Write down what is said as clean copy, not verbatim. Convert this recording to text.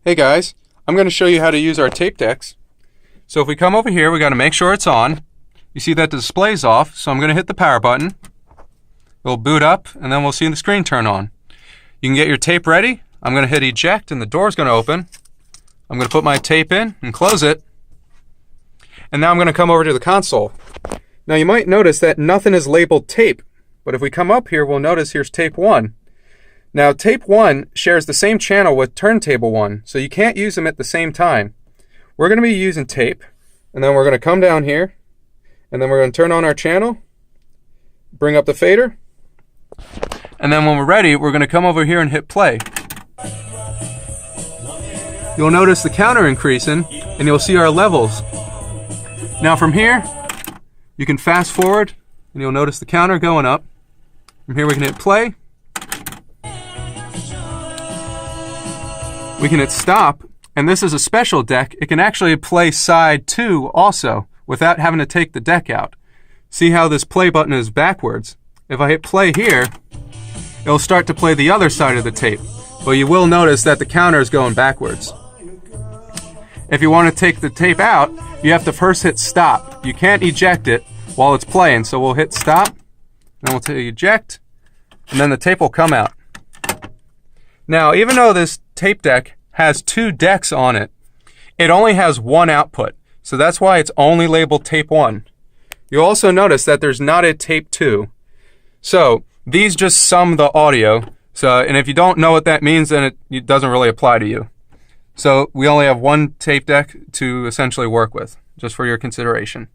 Hey guys, I'm going to show you how to use our tape decks. So if we come over here, we got to make sure it's on. You see that the display's off, so I'm going to hit the power button. It'll boot up, and then we'll see the screen turn on. You can get your tape ready. I'm going to hit eject, and the door's going to open. I'm going to put my tape in and close it. And now I'm going to come over to the console. Now you might notice that nothing is labeled tape, but if we come up here, we'll notice here's tape 1. Now, tape 1 shares the same channel with turntable 1, so you can't use them at the same time. We're going to be using tape, and then we're going to come down here, and then we're going to turn on our channel, bring up the fader, and then when we're ready, we're going to come over here and hit play. You'll notice the counter increasing, and you'll see our levels. Now from here, you can fast forward, and you'll notice the counter going up. From here we can hit play. We can hit stop, and this is a special deck. It can actually play side 2 also, without having to take the deck out. See how this play button is backwards? If I hit play here, it'll start to play the other side of the tape, but you will notice that the counter is going backwards. If you want to take the tape out, you have to first hit stop. You can't eject it while it's playing, so we'll hit stop, then we'll hit eject, and then the tape will come out. Now, even though this tape deck has 2 decks on it, it only has 1 output. So that's why it's only labeled tape 1. You'll also notice that there's not a tape 2. So these just sum the audio. And if you don't know what that means, then it doesn't really apply to you. So we only have 1 tape deck to essentially work with, just for your consideration.